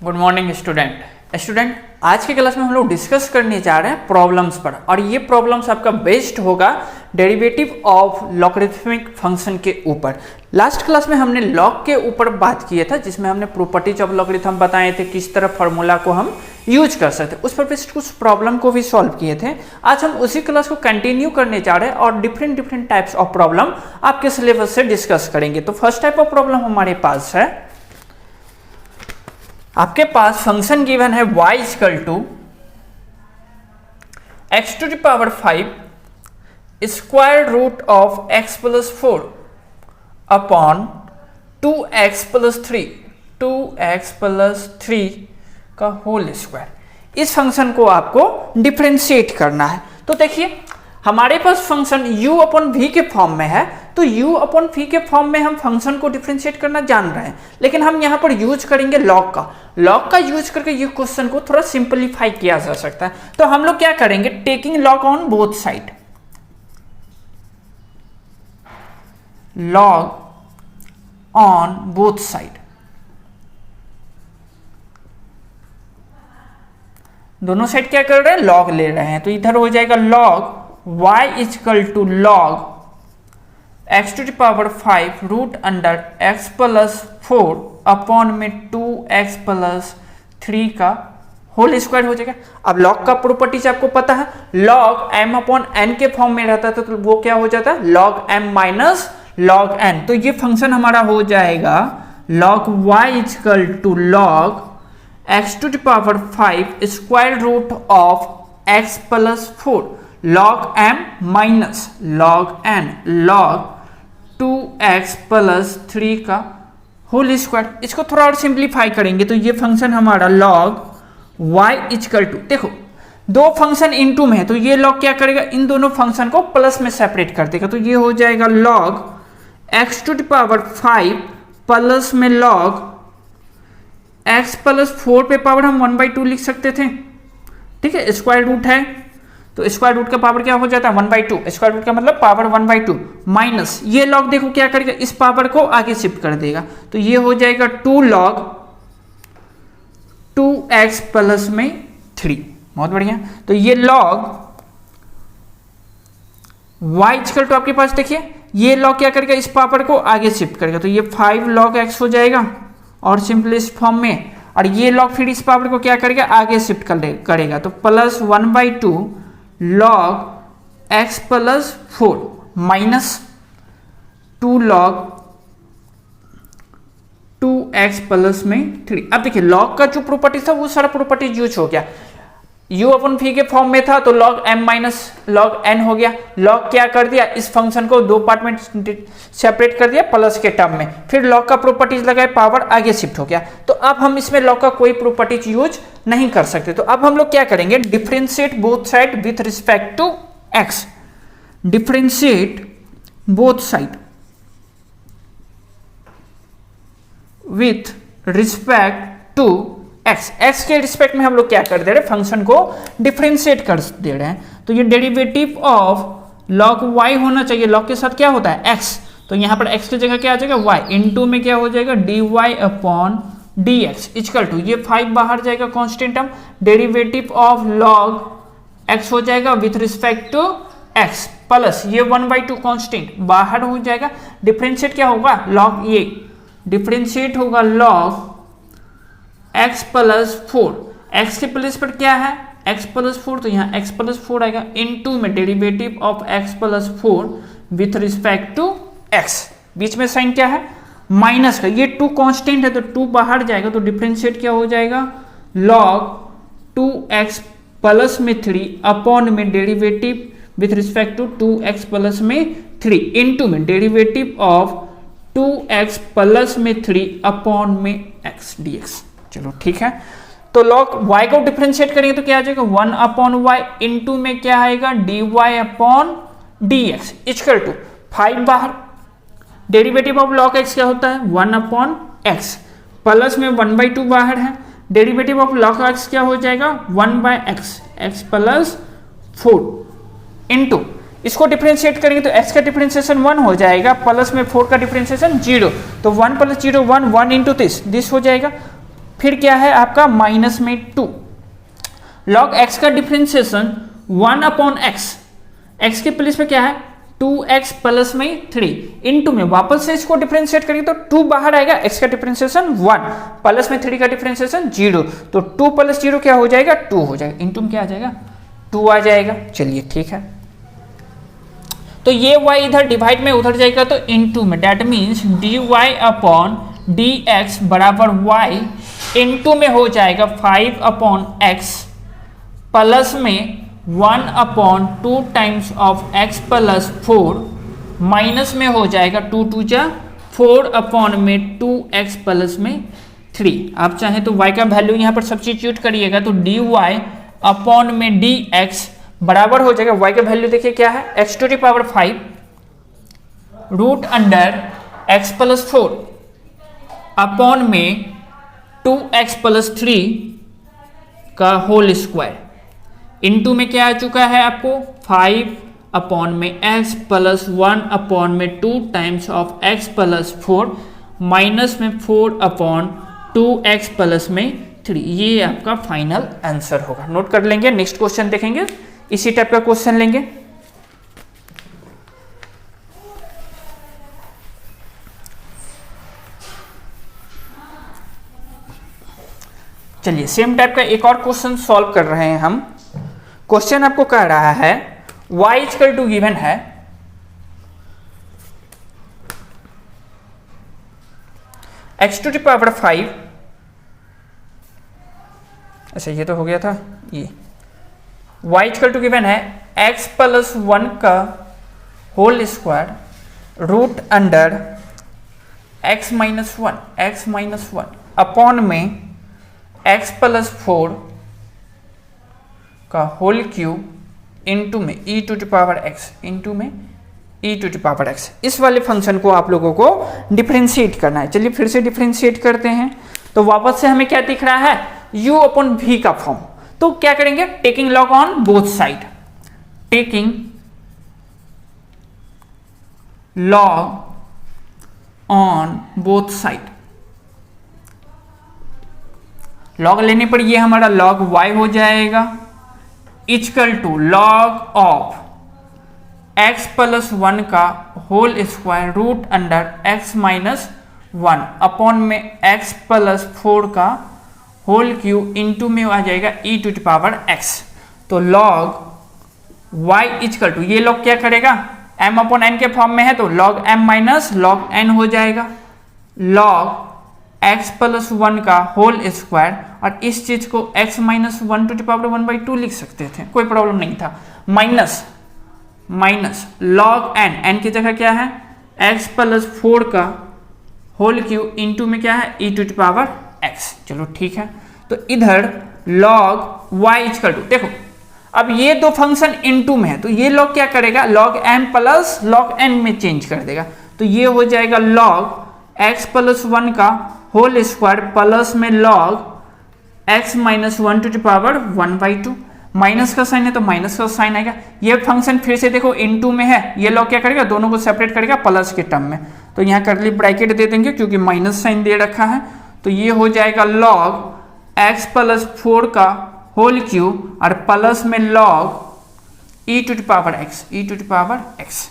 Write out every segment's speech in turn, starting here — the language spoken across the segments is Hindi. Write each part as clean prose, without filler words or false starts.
गुड मॉर्निंग स्टूडेंट आज के क्लास में हम लोग डिस्कस करने जा रहे हैं प्रॉब्लम्स पर। और ये प्रॉब्लम्स आपका बेस्ड होगा डेरिवेटिव ऑफ लॉगरिथमिक फंक्शन के ऊपर। लास्ट क्लास में हमने लॉग के ऊपर बात किया था, जिसमें हमने प्रॉपर्टीज ऑफ लॉगरिथम बताए थे, किस तरह फार्मूला को हम यूज कर सकते, उस पर कुछ प्रॉब्लम को भी सॉल्व किए थे। आज हम उसी क्लास को कंटिन्यू करने जा रहे हैं और डिफरेंट टाइप्स ऑफ प्रॉब्लम आपके सिलेबस से डिस्कस करेंगे। तो फर्स्ट टाइप ऑफ प्रॉब्लम हमारे पास है, आपके पास फंक्शन गिवन है y equal to x to the power 5 square root of x plus 4 upon 2x plus 3 का होल स्क्वायर। इस फंक्शन को आपको डिफरेंशिएट करना है। तो देखिए हमारे पास फंक्शन u अपॉन v के फॉर्म में है, तो u अपॉन v के फॉर्म में हम फंक्शन को डिफरेंशिएट करना जान रहे हैं, लेकिन हम यहां पर यूज करेंगे लॉग का यूज करके ये क्वेश्चन को थोड़ा सिंपलीफाई किया जा सकता है। तो हम लोग क्या करेंगे, taking log on both side, log on both side, दोनों साइड क्या कर रहे हैं, लॉग ले रहे हैं। तो इधर हो जाएगा log y equal to log x to the power 5 root under x plus 4 upon में 2x प्लस 3 का होल स्क्वायर हो जाएगा। अब लॉग का प्रॉपर्टीज आपको पता है, लॉग m अपॉन n के फॉर्म में रहता था, तो वो क्या हो जाता है, log m minus log n। तो ये फंक्शन हमारा हो जाएगा log y equal to log x to the power 5 square root of x plus 4 log m minus log n log 2x plus 3 का होल स्क्वायर। इसको थोड़ा और सिंप्लीफाई करेंगे तो ये फंक्शन हमारा log y इक्वल टू, देखो दो फंक्शन इनटू में है, तो ये log क्या करेगा, इन दोनों फंक्शन को प्लस में सेपरेट कर देगा। तो ये हो जाएगा log x to the power 5 plus में log x प्लस 4 पे पावर हम 1/2 लिख सकते थे, ठीक है, स्क्वायर रूट है तो स्क्वायर रूट का पावर क्या हो जाता है, 1/2। स्क्वायर रूट का मतलब पावर 1/2 माइनस ये लॉग देखो क्या करेगा, इस पावर को आगे शिफ्ट कर देगा। तो ये हो जाएगा 2 log 2x प्लस में 3। बहुत बढ़िया। तो ये लॉग y इक्वल टू आपके पास देखिए, ये लॉग क्या करेगा, इस पावर को आगे शिफ्ट करेगा। तो ये 5 log x हो जाएगा और सिंपलेस्ट फॉर्म में, और ये लॉग फिर इस पावर को क्या करेगा, आगे शिफ्ट करेगा। तो plus 1/2 log x plus 4 minus 2 log 2x plus में 3। अब देखिए log का जो प्रॉपर्टी था वो सारा प्रॉपर्टी यूज हो गया। u अपन v के फॉर्म में था तो log m minus log n हो गया। log क्या कर दिया, इस फंक्शन को दो पार्ट में सेपरेट कर दिया प्लस के टर्म में, फिर log का प्रॉपर्टीज लगाए, पावर आगे शिफ्ट हो गया। तो अब हम इसमें log का कोई प्रॉपर्टीज यूज नहीं कर सकते। तो अब हम लोग क्या करेंगे, differentiate both side with respect to x, differentiate both side with respect to x के रिस्पेक्ट में हम लोग क्या कर दे रहे हैं, फंक्शन को डिफरेंशिएट कर दे रहे हैं। तो ये डेरिवेटिव ऑफ log y होना चाहिए, log के साथ क्या होता है, x। तो यहां पर x की जगह क्या आ जाएगा, y इनटू में क्या हो जाएगा, dy upon dx equal to, ये 5 बाहर जाएगा constant term, derivative of log x हो जाएगा with respect to x plus ये 1/2 कांस्टेंट बाहर हो जाएगा। डिफरेंशिएट क्या होगा, log, ये डिफरेंशिएट होगा log x प्लस 4, x के प्लेस पर क्या है, x प्लस 4, तो यहाँ x प्लस 4 आएगा इनटू में derivative of x plus 4 with respect to x, बीच में साइन क्या है, माइनस का, ये 2 कांस्टेंट है तो 2 बाहर जाएगा। तो डिफरेंशिएट क्या हो जाएगा, log 2x प्लस में 3 अपॉन में derivative with respect to 2x plus में 3 इनटू में डेरिवेटिव ऑफ 2x प्लस में 3 अपॉन में x dx। चलो ठीक है। तो log y को डिफरेंशिएट करेंगे तो क्या आ जाएगा, 1 अपॉन y इनटू में क्या आएगा, dy upon dx equal to 5 बाहर, डेरिवेटिव ऑफ log x क्या होता है, 1 अपॉन x प्लस में 1/2 बाहर है, डेरिवेटिव ऑफ log x क्या हो जाएगा, 1/x, x प्लस 4 इनटू, इसको डिफरेंशिएट करेंगे तो x का डिफरेंशिएशन 1 हो जाएगा, प्लस में 4 का डिफरेंशिएशन 0, तो 1 प्लस 0 1 1 इंटू दिस हो जाएगा फिर क्या है आपका माइनस में 2, log x का डिफरेंशिएशन 1 अपॉन x के प्लेस पे क्या है 2x प्लस में 3 इनटू में वापस से इसको डिफरेंशिएट करेंगे तो 2 बाहर आएगा, x का डिफरेंशिएशन 1 प्लस में 3 का डिफरेंशिएशन 0, तो 2 प्लस 0 क्या हो जाएगा 2 हो जाएगा, इनटू में क्या आ जाएगा 2 आ जाएगा। चलिए ठीक है, तो ये y इधर डिवाइड में उधर जाएगा तो इनटू में, that means dy upon dx बराबर y इनटू में हो जाएगा 5 अपॉन x प्लस में 1 upon 2 times of x plus 4 minus में हो जाएगा 2 2 जा 4 अपॉन में 2x प्लस में 3। आप चाहें तो y का वैल्यू यहाँ पर सब्स्टिट्यूट करिएगा तो dy अपॉन में dx बराबर हो जाएगा, y का वैल्यू देखिए क्या है x to the power 5 root under x plus 4 upon में 2x प्लस 3 का होल स्क्वायर इनटू में क्या आ चुका है आपको 5 अपॉन में x प्लस 1 अपॉन में 2 times of x plus 4 minus में 4 अपॉन 2x प्लस में 3। ये आपका फाइनल आंसर होगा, नोट कर लेंगे। नेक्स्ट क्वेश्चन देखेंगे, इसी टाइप का क्वेश्चन लेंगे। चलिए सेम टाइप का एक और क्वेश्चन सॉल्व कर रहे हैं हम। क्वेश्चन आपको कह रहा है y इक्वल टू गिवन है x टू द पावर 5, अच्छा ये तो हो गया था, ये y इक्वल टू गिवन है x प्लस 1 का whole square root under x minus 1 upon में x प्लस 4 का होल क्यूब इनटू में e to the power x into में e to the power x। इस वाले फंक्शन को आप लोगों को डिफरेंशिएट करना है। चलिए फिर से डिफरेंशिएट करते हैं, तो वापस से हमें क्या दिख रहा है u अपॉन v का फॉर्म। तो क्या करेंगे taking log on both side, taking log on both side, log लेने पर ये हमारा लॉग y हो जाएगा equal to log of x plus 1 का whole square root under x minus 1 upon में x प्लस 4 का होल क्यूब इनटू में आ जाएगा e to the power x। तो लॉग y इक्वल टू, ये लॉग क्या करेगा m अपॉन n के फॉर्म में है तो log m minus log n हो जाएगा, लॉग x प्लस 1 का होल स्क्वायर, और इस चीज को x minus 1 to the power 1/2 लिख सकते थे, कोई प्रॉब्लम नहीं था, माइनस लॉग n की जगह क्या है x प्लस 4 का होल क्यूब इनटू में क्या है e to the power x। चलो ठीक है, तो इधर लॉग y इक्वल टू, देखो अब ये दो फंक्शन इनटू में है तो ये लॉग क्या करेगा log m plus log n में चेंज कर देगा, तो ये हो जाएगा लॉग x प्लस 1 का होल स्क्वायर प्लस में log x minus 1 to the power 1/2, minus का साइन है तो माइनस का साइन आएगा। ये फंक्शन फिर से देखो इनटू में है, ये लॉग क्या करेगा दोनों को सेपरेट करेगा प्लस के टर्म में, तो यहाँ करली ब्रैकेट दे देंगे क्योंकि माइनस साइन दे रखा है, तो ये हो जाएगा लॉग x प्लस 4 का होल क्यूब और प्लस में log e to the power x।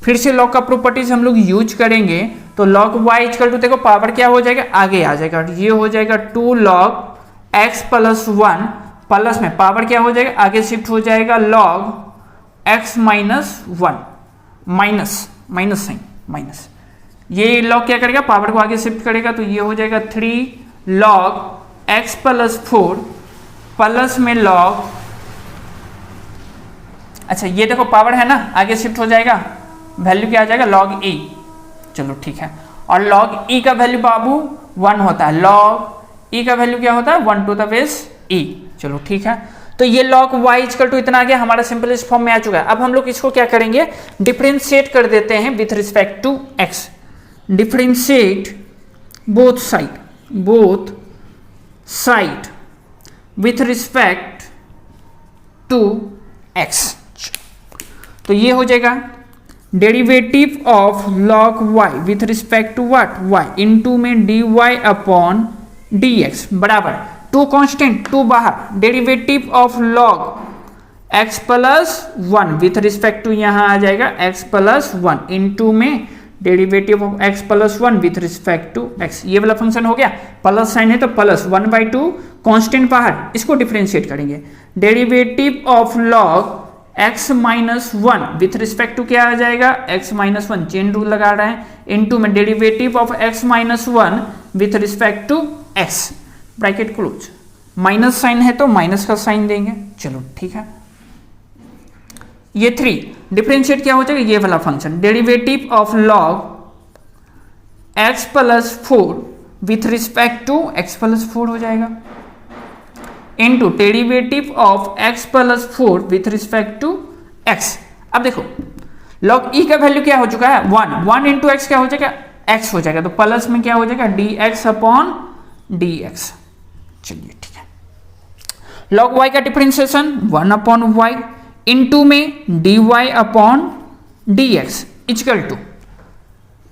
फिर से लॉग का प्रॉपर्टीज हम लोग यूज करेंगे तो लॉग y इक्वल टू, देखो पावर क्या हो जाएगा आगे आ जाएगा, ये हो जाएगा 2 लॉग x प्लस 1 प्लस में पावर क्या हो जाएगा आगे शिफ्ट हो जाएगा log x minus 1 minus sign minus, ये लॉग क्या करेगा पावर को आगे शिफ्ट करेगा तो ये हो जाएगा 3 लॉग x प्लस 4 प्लस में लॉग, अच्छा ये देखो पावर है ना आगे शिफ्ट हो जाएगा, वैल्यू क्या आ जाएगा लॉग e। चलो ठीक है, और लॉग e का वैल्यू बाबू 1 होता है, लॉग e का वैल्यू क्या होता है 1 टू द बेस e। चलो ठीक है, तो ये लॉग y इक्वल टू इतना आ गया, हमारा सिंपलेस्ट फॉर्म में आ चुका है। अब हम लोग इसको क्या करेंगे डिफरेंशिएट कर देते हैं with respect to x, differentiate both side with respect to x। तो ये हो जाएगा derivative of log y with respect to what y into में dy अपॉन dx बराबर 2 कांस्टेंट 2 बाहर, derivative of log x plus 1 with respect to यहां आ जाएगा x प्लस 1 इनटू में derivative of x plus 1 with respect to x। ये वाला फंक्शन हो गया, प्लस साइन है तो प्लस 1/2 कांस्टेंट बाहर, इसको डिफरेंशिएट करेंगे। Derivative of log x minus 1 with respect to क्या आ जाएगा, x माइनस 1, चेन रूल लगा रहे हैं, इनटू में derivative of x minus 1 with respect to x, bracket close. Minus sign है तो माइनस का साइन देंगे, चलो ठीक है। ये 3 डिफरेंशिएट क्या हो जाएगा, ये वाला function derivative of log x plus 4 with respect to x plus 4 हो जाएगा, into derivative of x plus 4 with respect to x। अब देखो लॉग e का वैल्यू क्या हो चुका है 1 इंटू एक्स क्या हो जाएगा x हो जाएगा, तो प्लस में क्या हो जाएगा dx अपॉन dx। चलिए ठीक है, लॉग y का डिफरेंशिएशन 1 अपॉन y इनटू में dy upon dx equal to,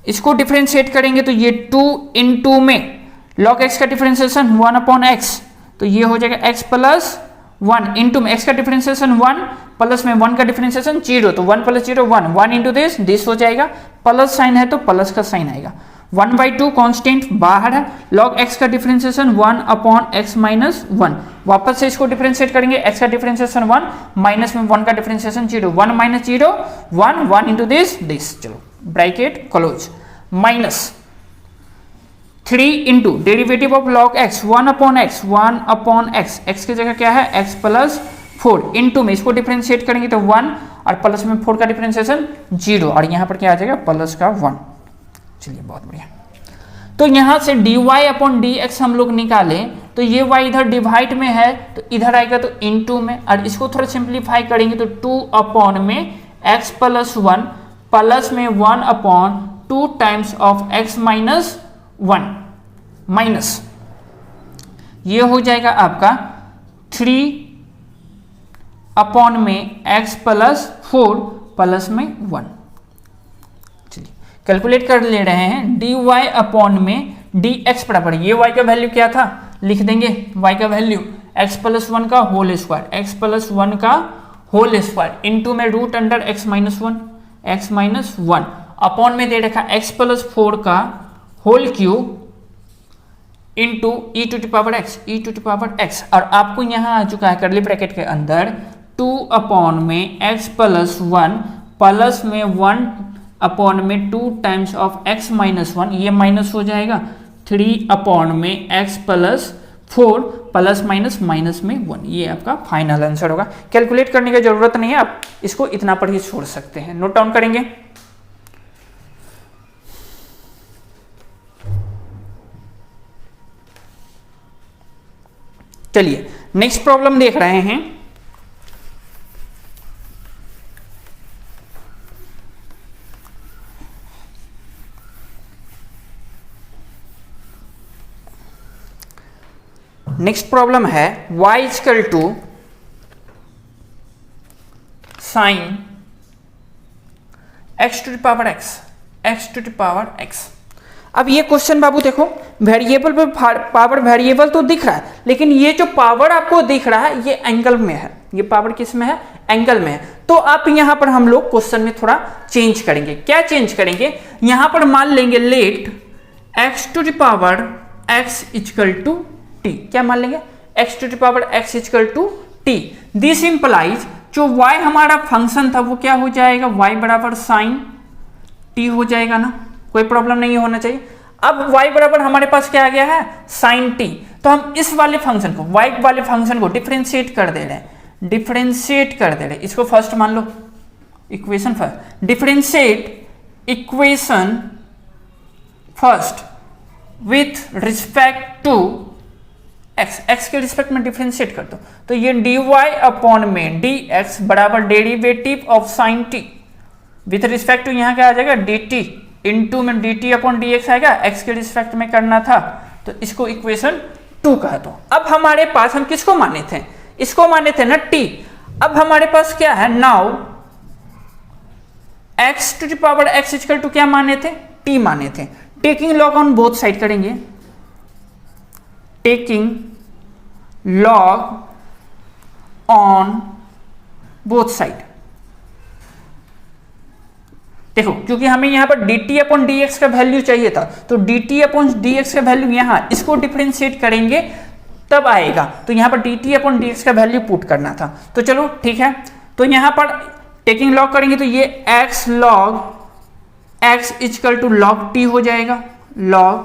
इसको डिफरेंशिएट करेंगे तो ये 2 इनटू में log x का डिफरेंशिएशन 1 अपॉन x, तो ये हो जाएगा x प्लस 1 इंटू में x का डिफरेंशिएशन 1 प्लस में 1 का डिफरेंशिएशन 0, तो 1 प्लस 0 1 इंटू दिस हो जाएगा, प्लस साइन है तो प्लस का साइन आएगा, 1/2 कांस्टेंट बाहर है, log x का डिफरेंशिएशन 1 अपॉन x माइनस 1, वापस से इसको डिफरेंशिएट करेंगे, x का डिफरेंशिएशन 1 माइनस में 1 का डिफरेंशिएशन 0, 1 माइनस 0 1 इंटू दिस, चलो bracket close, minus 3 into derivative of log x 1 upon x, x की जगह क्या है x प्लस 4 इंटू में इसको डिफरेंशिएट करेंगे तो 1 और प्लस में 4 का डिफरेंशिएशन 0 और यहाँ पर क्या आ जाएगा प्लस का 1। चलिए बहुत बढ़िया, तो यहां से dy अपॉन dx हम लोग निकालें तो ये y इधर डिवाइड में है तो इधर आएगा तो इनटू में, और इसको थोड़ा सिंप्लीफाई करेंगे तो 2 अपॉन में x प्लस 1 प्लस में 1 upon 2 times of x minus 1 minus, ये हो जाएगा आपका 3 अपॉन में x प्लस 4 प्लस में 1। चलिए कैलकुलेट कर ले रहे हैं, dy अपॉन में dx बराबर, ये y का वैल्यू क्या था लिख देंगे, y का वैल्यू x प्लस 1 का होल स्क्वायर, x प्लस 1 का होल स्क्वायर इनटू में root under x minus 1 upon में दे रखा x प्लस 4 का whole cube into e to power x, और आपको यहां आ चुका है करली ब्रैकेट के अंदर 2 अपॉन में x प्लस 1 प्लस में 1 अपॉन में 2 टाइम्स ऑफ x माइनस 1, ये माइनस हो जाएगा 3 अपॉन में x प्लस 4 प्लस माइनस में 1, ये आपका फाइनल आंसर होगा। कैलकुलेट करने की जरूरत नहीं है, आप इसको इतना पर ही छोड़ सकते हैं, नोट डाउन करेंगे। चलिए नेक्स्ट प्रॉब्लम देख रहे हैं, नेक्स्ट प्रॉब्लम है y equal to sine x to the power x। अब ये क्वेश्चन बाबू देखो, वेरिएबल पे पावर वेरिएबल तो दिख रहा है, लेकिन ये जो पावर आपको दिख रहा है ये एंगल में है, ये पावर किस में है एंगल में है। तो आप यहां पर हम लोग क्वेश्चन में थोड़ा चेंज करेंगे, क्या चेंज करेंगे, यहां पर मान लेंगे let x to the power x equal to t, क्या मान लेंगे x to the power x equal to t। This implies जो y हमारा फंक्शन था वो क्या हो जाएगा, y बराबर साइन t हो जाएगा ना, कोई प्रॉब्लम नहीं होना चाहिए। अब y बराबर हमारे पास क्या आ गया है साइन t, तो हम इस वाले फंक्शन को y वाले फंक्शन को डिफरेंशिएट कर दे रहे हैं, इसको फर्स्ट मान लो equation first, differentiate equation first with respect to x के रिस्पेक्ट में डिफरेंशिएट कर दो, तो ये dy अपॉन में dx बराबर derivative of sine t with respect to यहाँ क्या आ जाएगा dt इनटू में dt अपॉन dx आएगा, x के रिस्पेक्ट में करना था तो इसको इक्वेशन 2 कहा। तो अब हमारे पास हम किसको माने थे, इसको माने थे ना t। अब हमारे पास क्या है now x to the power x equal to क्या माने थे t माने थे, taking log on both side करेंगे, taking log on both side. देखो क्योंकि हमें यहां पर dt अपॉन dx का वैल्यू चाहिए था, तो dt अपॉन dx का वैल्यू यहां इसको डिफरेंशिएट करेंगे तब आएगा, तो यहां पर dt अपॉन dx का वैल्यू पुट करना था। तो चलो ठीक है, तो यहां पर टेकिंग लॉग करेंगे तो ये x log x equal to log t हो जाएगा, log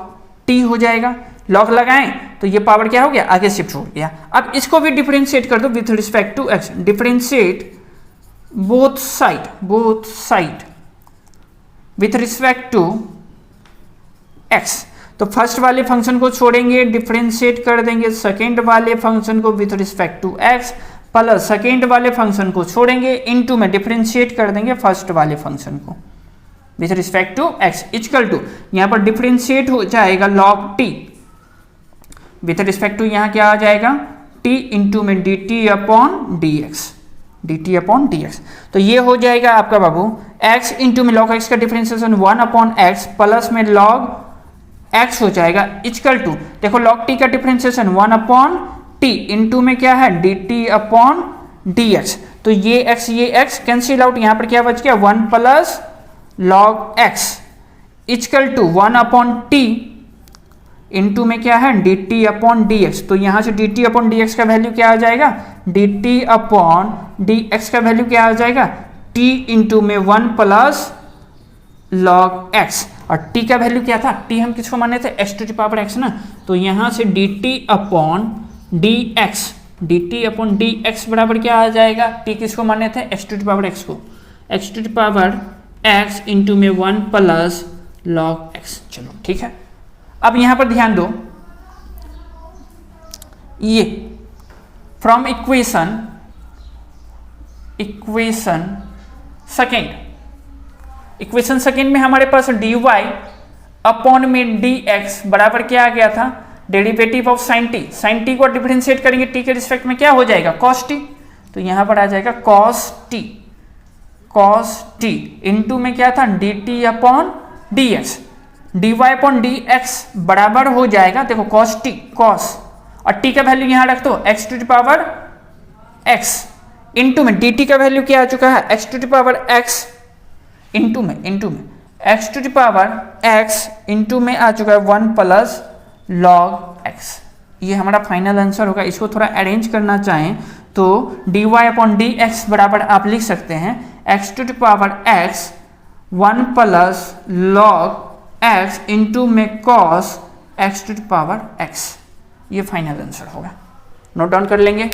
t हो जाएगा। लॉग लगाएं तो ये पावर क्या हो गया, आगे शिफ्ट हो गया। अब इसको भी डिफरेंशिएट कर दो with respect to x, differentiate both side with respect to x। तो फर्स्ट वाले फंक्शन को छोड़ेंगे, डिफरेंशिएट कर देंगे सेकेंड वाले फंक्शन को with respect to x, plus second वाले फंक्शन को छोड़ेंगे, इनटू में डिफरेंशिएट कर देंगे फर्स्ट वाले फंक्शन को with respect to x equal to, यहां पर डिफरेंशिएट हो जाएगा log t with respect to, यहां क्या आ जाएगा t इंटू में dt अपॉन dx। तो ये हो जाएगा आपका बाबू x इंटू में log x का डिफरेंशिएशन 1 अपॉन x प्लस में log x हो जाएगा इक्वल टू, देखो log t का डिफरेंशिएशन 1 अपॉन t इंटू में क्या है dt अपॉन dx। तो ये x कैंसिल आउट, यहां पर क्या बच गया 1 plus log x equal to 1 upon t into में क्या है dt अपॉन dx। तो यहां से dt अपॉन dx का वैल्यू क्या आ जाएगा, dt अपॉन dx का वैल्यू क्या आ जाएगा t इंटू में 1 प्लस log x, और t का वैल्यू क्या था, t हम किसको माने थे x to the power x ना, तो यहां से dt अपॉन dx बराबर क्या आ जाएगा, t किसको माने थे x to the power x को, x to the power x into में 1 प्लस log x। चलो ठीक है, अब यहां पर ध्यान दो, ये फ्रॉम इक्वेशन सेकेंड में हमारे पास dy अपॉन में dx बराबर क्या आ गया था, डेरिवेटिव ऑफ sin t को डिफरेंशिएट करेंगे t के रिस्पेक्ट में क्या हो जाएगा cos t, तो यहां पर आ जाएगा cos t इंटू में क्या था dt upon dx, dy upon dx बराबर हो जाएगा, देखो cos और t का वैल्यू यहां रख दो x to the power x into में dt का वैल्यू क्या आ चुका है x to the power x into में x to the power x into में आ चुका है 1 प्लस log x। ये हमारा फाइनल आंसर होगा। इसको थोड़ा अरेंज करना चाहें तो dy अपॉन dx बराबर आप लिख सकते हैं x to the power x 1 plus log x into में cos x to the power x। ये फाइनल आंसर होगा, नोट डाउन कर लेंगे।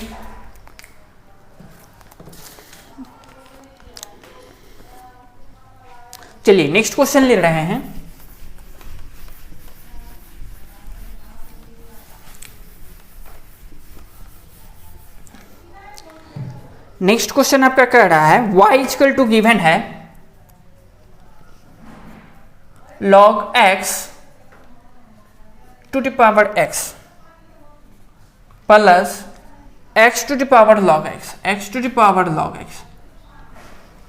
चलिए नेक्स्ट क्वेश्चन ले रहे हैं। नेक्स्ट क्वेश्चन आपका कह रहा है y इक्वल टू गिवन है log x to the power x plus x to the power log x to the power log x।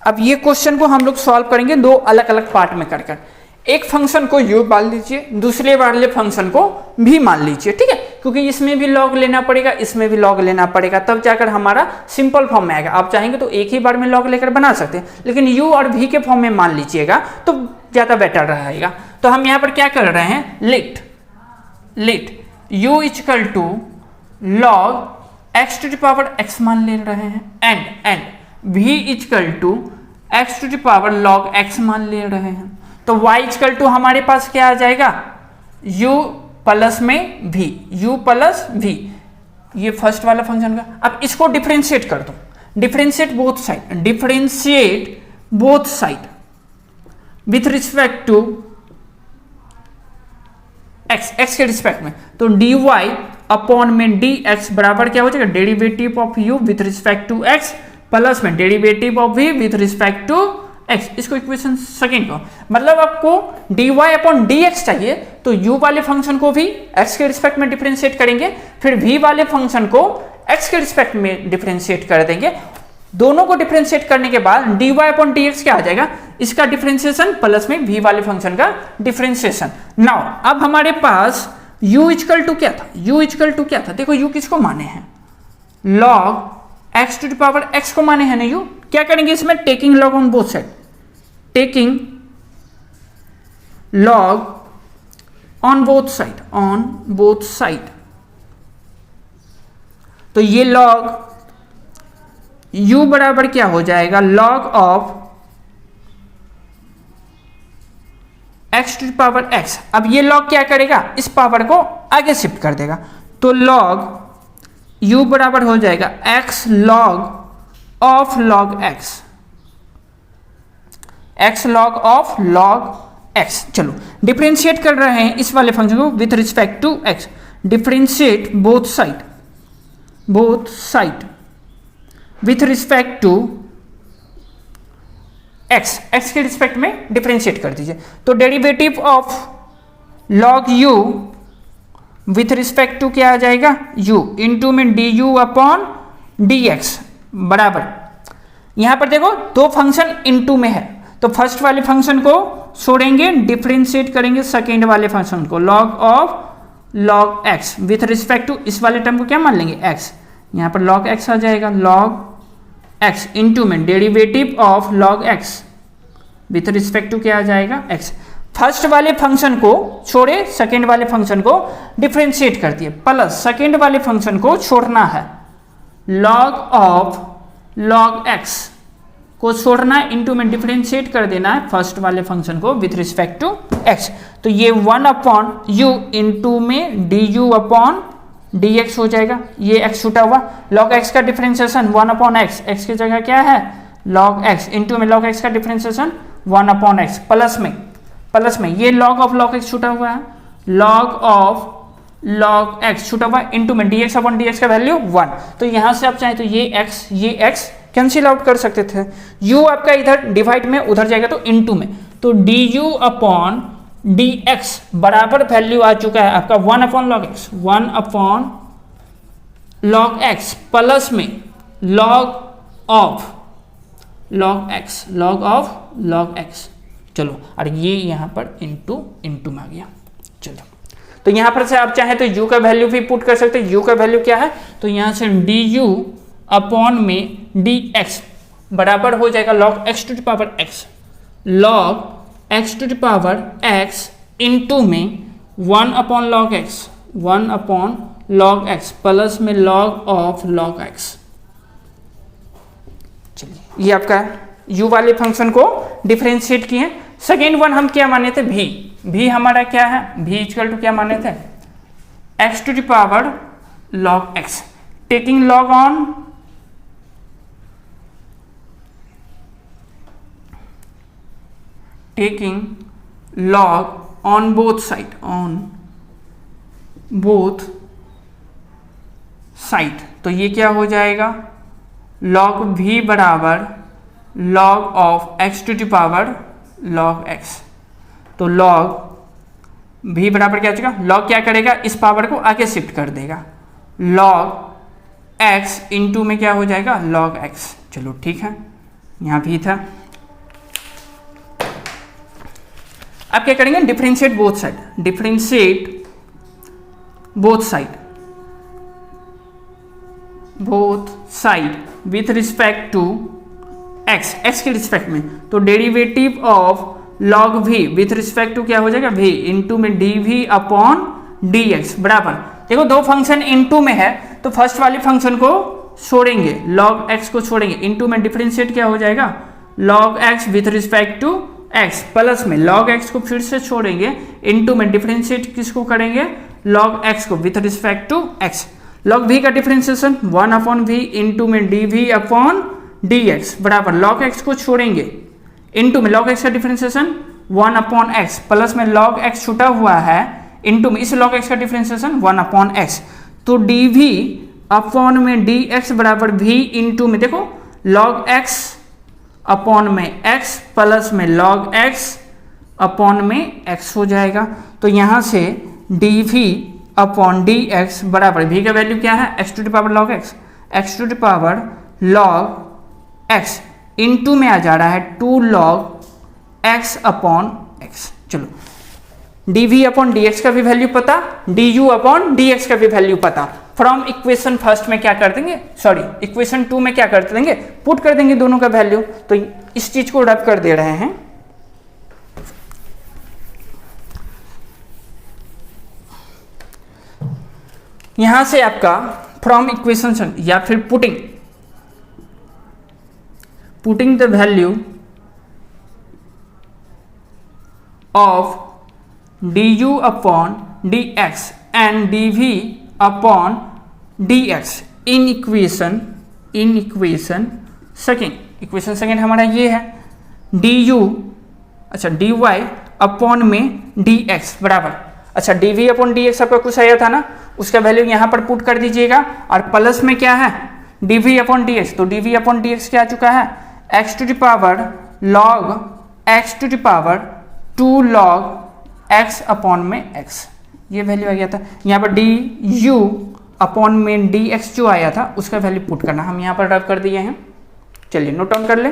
अब ये क्वेश्चन को हम लोग सॉल्व करेंगे दो अलग अलग पार्ट में कर कर। एक फंक्शन को u मान लीजिए, दूसरे वाले फंक्शन को भी मान लीजिए, ठीक है, क्योंकि इसमें भी लॉग लेना पड़ेगा, इसमें भी लॉग लेना पड़ेगा, तब जाकर हमारा सिंपल फॉर्म में आएगा। आप चाहेंगे तो एक ही बार में लॉग लेकर बना सकते हैं, लेकिन u और v के फॉर्म में मान लीजिएगा तो ज्यादा बेटर रहेगा। तो हम यहाँ पर क्या कर रहे हैं, let u equal to log x to the power x मान ले रहे हैं and v equal to x to the power log x मान ले रहे हैं। तो y इक्वल टू हमारे पास क्या आ जाएगा, u प्लस में v, u प्लस v, ये फर्स्ट वाला फंक्शन का। अब इसको डिफरेंशिएट कर दो, differentiate both side with respect to x के रिस्पेक्ट में। तो dy अपॉन में dx बराबर क्या हो जाएगा, derivative of u with respect to x plus में derivative of v with respect to x। इसको इक्वेशन सेकेंड को, मतलब आपको dy अपॉन dx चाहिए तो u वाले फंक्शन को भी x के रिस्पेक्ट में डिफरेंशिएट करेंगे, फिर v वाले फंक्शन को x के रिस्पेक्ट में डिफरेंशिएट कर देंगे। दोनों को डिफरेंशिएट करने के बाद dy अपॉन dx क्या आ जाएगा, इसका डिफरेंशिएशन प्लस में v वाले फंक्शन का डिफरेंशिएशन। नाउ अब हमारे पास u इक्वल टू क्या था, u इक्वल टू क्या था, देखो u किसको माने हैं, log x to the power x को माने हैं ना u। क्या करेंगे इसमें, taking log on both side, taking log on both side, on both side. तो ये log u बराबर क्या हो जाएगा, log of x to the power x। अब ये log क्या करेगा, इस पावर को आगे शिफ्ट कर देगा, तो log u बराबर हो जाएगा x log of log x, x log of log x। चलो डिफरेंशिएट कर रहे हैं इस वाले फंक्शन को with respect to x, differentiate both side, both side with respect to x, x के रिस्पेक्ट में डिफरेंशिएट कर दीजिए। तो derivative of log u with respect to क्या आ जाएगा, u इंटू में du अपॉन dx बराबर, यहां पर देखो दो फंक्शन इनटू में है, तो फर्स्ट वाले फंक्शन को छोड़ेंगे, डिफरेंशिएट करेंगे सेकेंड वाले फंक्शन को, log of log x with respect to इस वाले टर्म को क्या मान लेंगे, x, यहां पर log x आ जाएगा, log x इंटू में derivative of log x with respect to क्या आ जाएगा, x। फर्स्ट वाले फंक्शन को छोड़े, सेकेंड वाले फंक्शन को डिफरेंशिएट कर दिए, प्लस सेकेंड वाले फंक्शन को छोड़ना है, log ऑफ log x को छोड़ना है, इंटू में डिफरेंशिएट कर देना है फर्स्ट वाले फंक्शन को विथ रिस्पेक्ट टू x। तो ये 1 अपॉन u इंटू में du अपॉन dx हो जाएगा, ये x छूटा हुआ, log x का डिफरेंशिएशन 1 अपॉन x, x की जगह क्या है log x इंटू में log x का डिफरेंशिएशन 1 अपॉन x, प्लस में ये log ऑफ log x छूटा हुआ है, log ऑफ log x छूटा हुआ इंटू में dx अपॉन dx का वैल्यू 1। तो यहां से आप चाहे तो ये x कैंसिल आउट कर सकते थे, u आपका इधर डिवाइड में उधर जाएगा तो इनटू में, तो du अपॉन dx बराबर वैल्यू आ चुका है आपका 1 upon log x, 1 upon log x plus में log ऑफ log x। चलो और ये यहां पर इनटू में आ गया। चलो तो यहां पर से आप चाहे तो u का वैल्यू भी पुट कर सकते हैं, u का वैल्यू क्या है, तो यहां से du अपॉन में dx बराबर हो जाएगा log x to the power x, log x to the power x into में 1 upon log x, 1 upon log x plus में log ऑफ log x। चलिए ये आपका u वाले फंक्शन को डिफरेंशिएट किए। सेकेंड वन हम क्या माने थे, v हमारा क्या है, v इक्वल टू क्या माने थे, x to the power log x, taking log on taking log on both side, तो ये क्या हो जाएगा log v बराबर log of x to the power log x। तो log v बराबर क्या हो जाएगा, log क्या करेगा, इस पावर को आगे शिफ्ट कर देगा, log x इंटू में क्या हो जाएगा log x। चलो ठीक है, यहाँ भी था। आप क्या करेंगे, differentiate both side, differentiate both side with respect to x, x के रिस्पेक्ट में, तो derivative of log v with respect to क्या हो जाएगा v इंटू में dv अपॉन dx बराबर, देखो दो फंक्शन इंटू में है तो फर्स्ट वाले फंक्शन को छोड़ेंगे, log x को छोड़ेंगे, इंटू में डिफरेंशिएट क्या हो जाएगा log x with respect to x, plus में log x को फिर से छोड़ेंगे, इंटू में डिफरेंशिएट किसको करेंगे log x को with respect to x, log v का डिफरेंशिएशन 1 अपॉन v इंटू में dv अपॉन dx बराबर log x को छोड़ेंगे, इंटू में log x का डिफरेंशिएशन 1 अपॉन x, प्लस में log x छूटा हुआ है, इंटू में इस log x का डिफरेंशिएशन 1 अपॉन x, तो dv अपॉन में dx बराबर v इंटू में देखो log x अपॉन में x प्लस में log x अपॉन में x हो जाएगा। तो यहाँ से dv अपॉन dx बराबर v का वैल्यू क्या है, x to the power log x, x to the power log x into में आ जा रहा है 2 log x अपॉन x। चलो dv अपॉन dx का भी वैल्यू पता, du अपॉन dx का भी वैल्यू पता। फ्रॉम इक्वेशन फर्स्ट में क्या कर देंगे, सॉरी इक्वेशन 2 में क्या कर देंगे, पुट कर देंगे दोनों का वैल्यू। तो इस चीज को रब कर दे रहे हैं। यहां से आपका फ्रॉम इक्वेशन या फिर putting the value of du upon dx and dv upon dx in equation second, equation second हमारा ये है du, अच्छा dy अपॉन में dx बराबर, अच्छा dv अपॉन dx आपका कुछ आया था ना, उसका वैल्यू यहाँ पर पुट कर दीजिएगा। और प्लस में क्या है dv अपॉन dx, तो dv अपॉन dx क्या आ चुका है x to the power log x to the power 2 log x upon में x, ये वैल्यू आ गया था। यहाँ पर du अपॉन में dx जो आया था उसका वैल्यू पुट करना, हम यहाँ पर रब कर दिए हैं। चलिए नोट डाउन कर ले।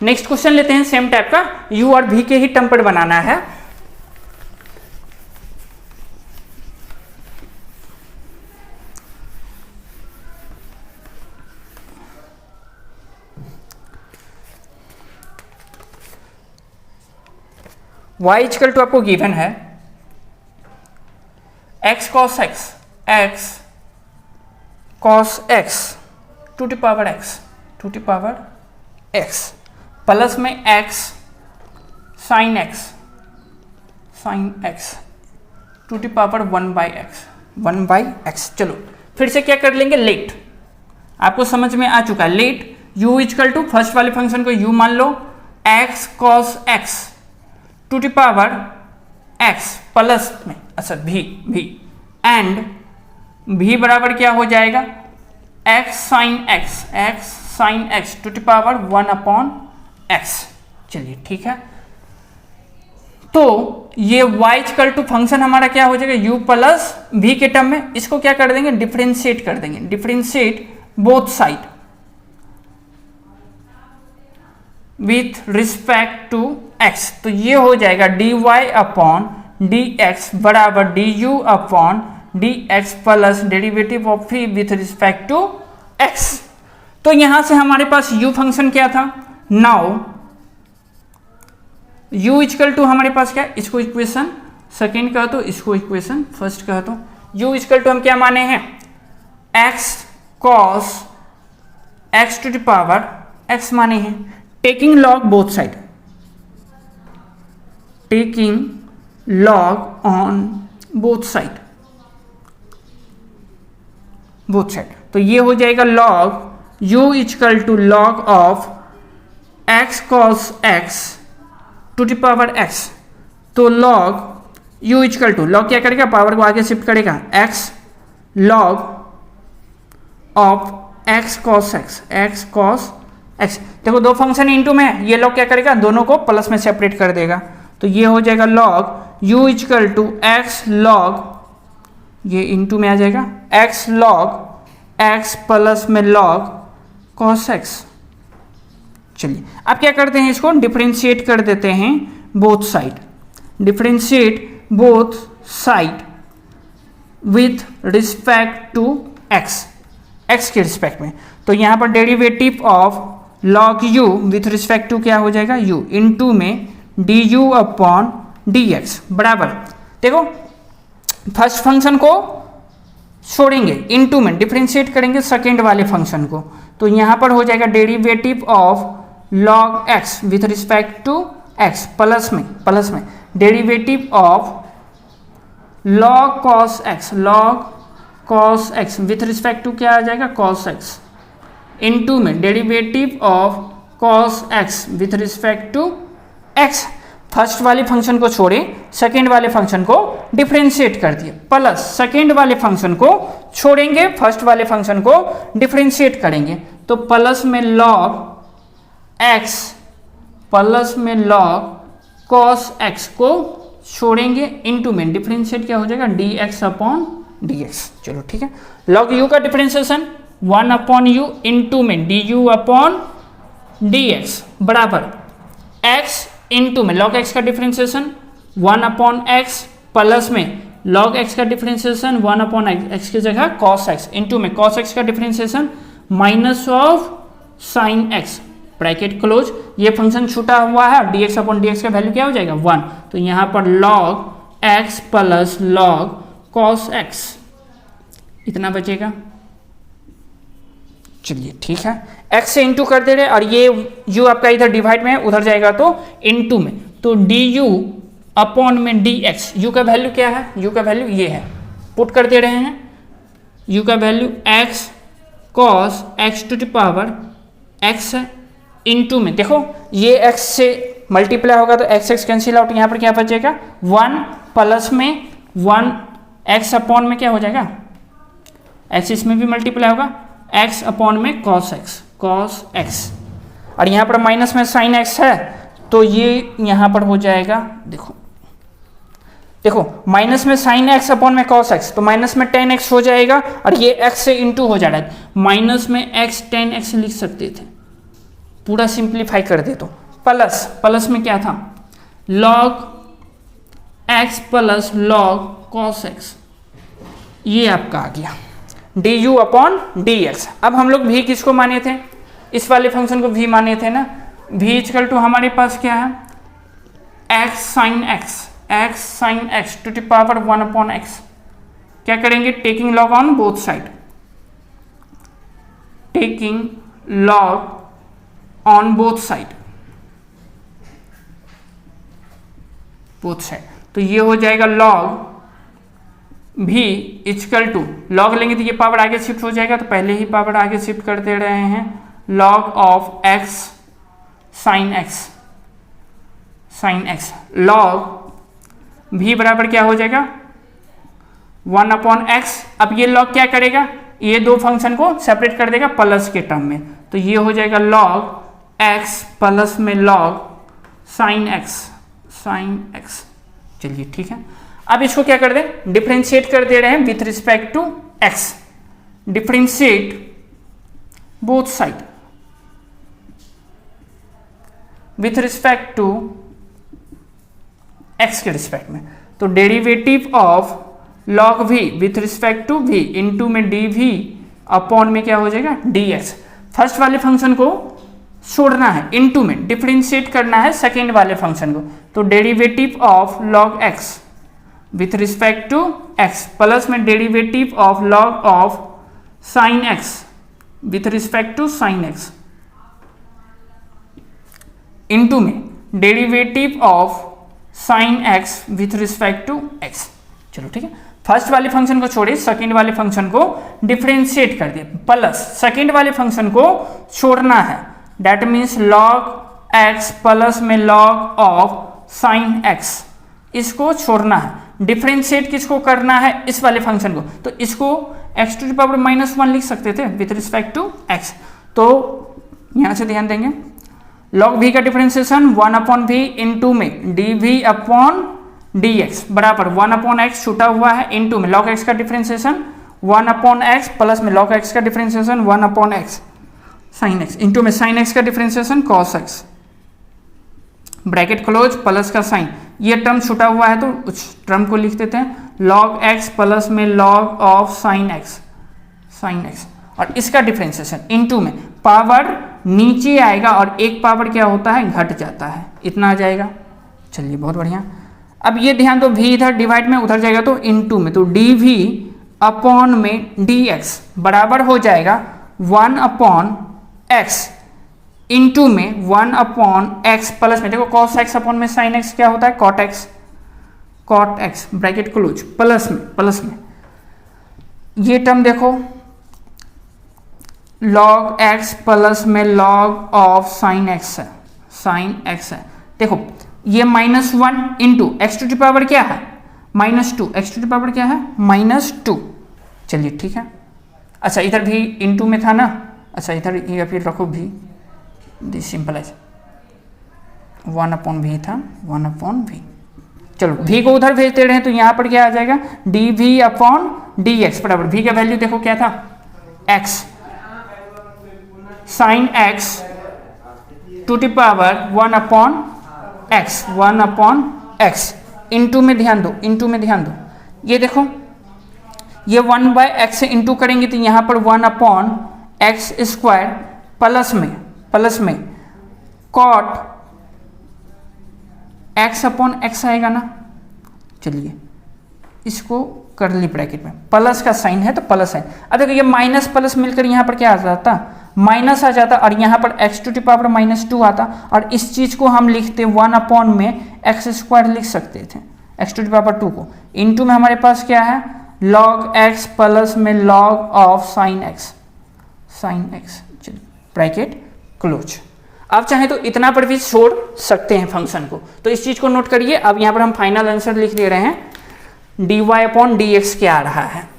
नेक्स्ट क्वेश्चन लेते हैं सेम टाइप का, u और v के ही टर्म पर बनाना है। y इक्वल टू आपको गिवन है x cos x to the power x plus में x sin x to the power 1 by x। चलो फिर से क्या कर लेंगे, लेट, आपको समझ में आ चुका है। Let u equal to first वाले फंक्शन को u मान लो x cos x to the power x plus में, अच्छा v एंड v बराबर क्या हो जाएगा x sin x to the power 1 upon x। चलिए ठीक है, तो ये y इक्वल टू फंक्शन हमारा क्या हो जाएगा u प्लस v के टर्म में, इसको क्या कर देंगे डिफरेंशिएट कर देंगे, differentiate both side with respect to x। तो ये हो जाएगा dy अपॉन dx बराबर du upon dx plus derivative of v with respect to x। तो यहां से हमारे पास u फंक्शन क्या था, नाउ u इक्वल टू हमारे पास क्या, इसको इक्वेशन सेकेंड कह दो, इसको इक्वेशन फर्स्ट कह दो। u इक्वल टू हम क्या माने हैं x cos x to the power x माने हैं, taking log both side, taking log on both side, तो ये हो जाएगा log u equal to log of x cos x to the power x। तो log u equal to log क्या करेगा, पावर को आगे शिफ्ट करेगा, x log of x cos x। देखो दो फंक्शन इनटू में, ये लॉग क्या करेगा दोनों को प्लस में सेपरेट कर देगा। तो ये हो जाएगा log u equal to x log, ये इनटू में आ जाएगा x लॉग x प्लस में लॉग cos x। चलिए अब क्या करते हैं, इसको डिफरेंशिएट कर देते हैं both side, differentiate both side with respect to x के रिस्पेक्ट में। तो यहाँ पर derivative of log u with respect to क्या हो जाएगा u इनटू में du अपॉन dx बराबर, देखो फर्स्ट फंक्शन को छोड़ेंगे, इनटू में डिफरेंशिएट करेंगे सेकेंड वाले फंक्शन को। तो यहाँ पर हो जाएगा derivative of log x with respect to x plus में derivative of log cos x with respect to क्या आ जाएगा cos x इनटू में derivative of cos x with respect to x। First वाले फंक्शन को छोड़े सेकेंड वाले फंक्शन को डिफरेंशिएट कर दिए, प्लस सेकेंड वाले फंक्शन को छोड़ेंगे फर्स्ट वाले फंक्शन को डिफरेंशिएट करेंगे। तो प्लस में log x प्लस में log cos x को छोड़ेंगे, इनटू में डिफरेंशिएट क्या हो जाएगा dx अपॉन dx। चलो ठीक है, log u का डिफरेंशिएशन 1 अपॉन u इनटू में du अपॉन dx बराबर एक्स इंटू में लॉग एक्स का डिफ्रेंसिएशन 1 अपॉन एक्स प्लस में लॉग एक्स का डिफ्रेंसिएशन 1 अपॉन एक्स की जगह कॉस एक्स इंटू में कॉस एक्स का differentiation minus of sine x bracket close. ये फंक्शन छूटा हुआ है, dx अपॉन dx का वैल्यू क्या हो जाएगा 1, तो यहाँ पर log x plus log cos x इतना बचेगा। चलिए ठीक है, x से इंटू कर दे रहे और ये u आपका इधर डिवाइड में है, उधर जाएगा तो इंटू में, तो du अपॉन में dx, u का वैल्यू क्या है, u का वैल्यू ये है, पुट कर दे रहे हैं, u का value x cos x to the power x है इंटू में, देखो ये x से मल्टीप्लाई होगा तो x x कैंसिल आउट, यहाँ पर क्या बचेगा 1 प्लस में 1 x अपॉन में क्या हो जाएगा x, इसमें भी मल्टीप्लाई होगा x अपॉन में cos x और यहाँ पर माइनस में sin x है तो ये यहाँ पर हो जाएगा, देखो माइनस में sin x अपॉन में cos x तो माइनस में tan x हो जाएगा और ये x से इंटू हो जा रहा है, माइनस में x tan x लिख सकते थे, पूरा सिंप्लीफाई कर दे तो प्लस में क्या था log x plus log cos x, ये आपका आ गया du अपॉन dx। अब हम लोग v किसको माने थे, इस वाले फंक्शन को v माने थे ना, v इक्वल टू हमारे पास क्या है x sin x to the power 1 upon x, क्या करेंगे taking log on both side, taking log on both side तो ये हो जाएगा log v equal to, log लेंगे तो ये पावर आगे शिफ्ट हो जाएगा, तो पहले ही पावर आगे शिफ्ट कर दे रहे हैं, log of x sin x log v बराबर क्या हो जाएगा 1 अपॉन x। अब ये log क्या करेगा, ये दो फंक्शन को सेपरेट कर देगा प्लस के टर्म में, तो ये हो जाएगा log x प्लस में log sin x। चलिए ठीक है, अब इसको क्या कर दें डिफ्रेंशिएट कर दे रहे हैं with respect to x, differentiate both side with respect to x के रिस्पेक्ट में, तो derivative of log v with respect to v into में dv अपॉन में क्या हो जाएगा dx। फर्स्ट वाले फंक्शन को छोड़ना है, इनटू में डिफरेंशिएट करना है सेकेंड वाले फंक्शन को, तो derivative of log x with respect to x plus में derivative of log of sin x with respect to sin x into में derivative of sin x with respect to x। चलो ठीक है, फर्स्ट वाले फंक्शन को छोड़े सेकेंड वाले फंक्शन को डिफरेंशिएट कर दिए, प्लस सेकेंड वाले फंक्शन को छोड़ना है, That means log x plus में log ऑफ sin x, इसको छोड़ना है, डिफरेंशिएट किसको करना है इस वाले फंक्शन को, तो इसको x टू द पावर -1 लिख सकते थे विथ रिस्पेक्ट टू x, तो यहां से ध्यान देंगे log v का डिफरेंशिएशन 1 अपॉन v इंटू में dv अपॉन dx बराबर 1 अपॉन x छूटा हुआ है इंटू में log x का डिफरेंशिएशन 1 अपॉन x प्लस में log x का differentiation 1 upon x sin x into में sin x का differentiation cos x bracket close plus का साइन, ये टर्म छूटा हुआ है तो उस टर्म को लिख देते हैं log x प्लस में log ऑफ sin x और इसका डिफरेंशिएशन इंटू में पावर नीचे आएगा और एक पावर क्या होता है घट जाता है, इतना आ जाएगा। चलिए बहुत बढ़िया, अब ये ध्यान दो v इधर डिवाइड में उधर जाएगा तो इंटू में, तो dv अपॉन में dx बराबर हो जाएगा 1 अपॉन x इंटू में 1 अपॉन x प्लस में, देखो cos x अपॉन में sin x क्या होता है cot x bracket close plus में ये टर्म देखो log x प्लस में log ऑफ sin x है, देखो ये -1 into x to the power क्या है -2, x टू द पावर क्या है -2। चलिए ठीक है, अच्छा इधर भी इंटू में था ना, अच्छा इधर या फिर रखो भी, दिस सिंपल है 1 अपॉन v था 1 अपॉन v। चलो v को उधर भेज दे रहे हैं तो यहाँ पर क्या आ जाएगा dv अपॉन dx बराबर v का वैल्यू देखो क्या था x sin x to the power 1 upon x, 1/x into में ध्यान दो, इंटू में ध्यान दो, ये देखो ये 1/x से इंटू करेंगे तो यहाँ पर 1/x² प्लस में कॉट x/x आएगा ना। चलिए इसको कर्ली ब्रैकेट में, प्लस का साइन है तो प्लस साइन, अब देखो ये माइनस प्लस मिलकर यहाँ पर क्या आ जाता, माइनस आ जाता, और यहाँ पर x⁻⁻2 आता, और इस चीज को हम लिखते 1 में x² लिख सकते थे, x⁻2 को, इंटू में हमारे पास क्या है log x प्लस में log ऑफ साइन x। चलिए ब्रैकेट क्लोज। आप चाहें तो इतना पर भी छोड़ सकते हैं फंक्शन को, तो इस चीज को नोट करिए। अब यहाँ पर हम फाइनल आंसर लिख दे रहे हैं, dy/dx क्या आ रहा है,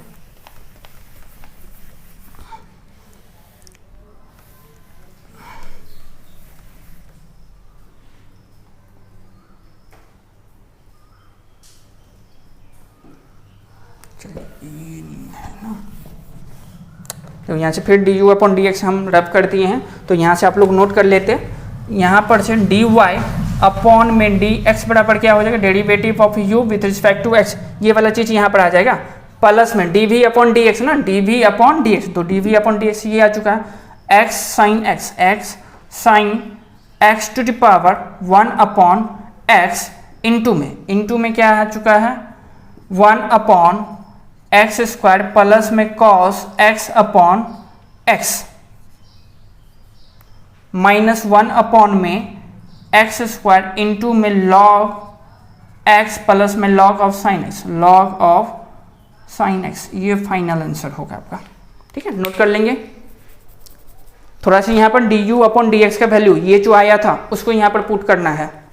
तो यहाँ से फिर du/dx हम रब कर दिए हैं, तो यहाँ से आप लोग नोट कर लेते हैं, यहाँ पर से dy/में dx बराबर क्या हो जाएगा, derivative of u with respect to x, ये वाला चीज यहाँ पर आ जाएगा, प्लस में dv/dx ना, dv/dx, तो dv/dx ये आ चुका है x sin x इंटू में क्या आ चुका है 1/x² प्लस में cos x/x माइनस 1 में x² इंटू में log x प्लस में log ऑफ साइन x, ये फाइनल आंसर होगा आपका। ठीक है, नोट कर लेंगे। थोड़ा सा यहाँ पर du/dx का वैल्यू ये जो आया था उसको यहाँ पर पुट करना है।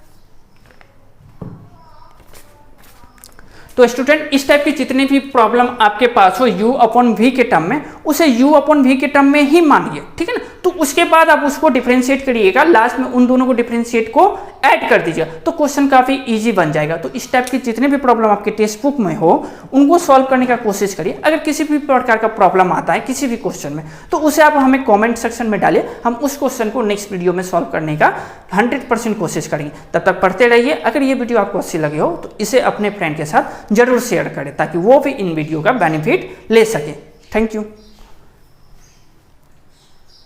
तो स्टूडेंट इस टाइप की जितनी भी प्रॉब्लम आपके पास हो u/v के टर्म में, उसे u/v के टर्म में ही मानिए, ठीक है ना। तो उसके बाद आप उसको डिफरेंशिएट करिएगा, लास्ट में उन दोनों को डिफरेंशिएट को ऐड कर दीजिएगा, तो क्वेश्चन काफी इजी बन जाएगा। तो इस टाइप की जितने भी प्रॉब्लम आपके टेक्स्ट बुक में हो उनको सॉल्व करने का कोशिश करिए। अगर किसी भी प्रकार का प्रॉब्लम आता है किसी भी क्वेश्चन में, तो उसे आप हमें कॉमेंट सेक्शन में डालिए, हम उस क्वेश्चन को नेक्स्ट वीडियो में सॉल्व करने का 100% कोशिश करेंगे। तब तक पढ़ते रहिए। अगर ये वीडियो आपको अच्छी लगी हो तो इसे अपने फ्रेंड के साथ जरूर शेयर करें, ताकि वो भी इन वीडियो का बेनिफिट ले सके। Thank you.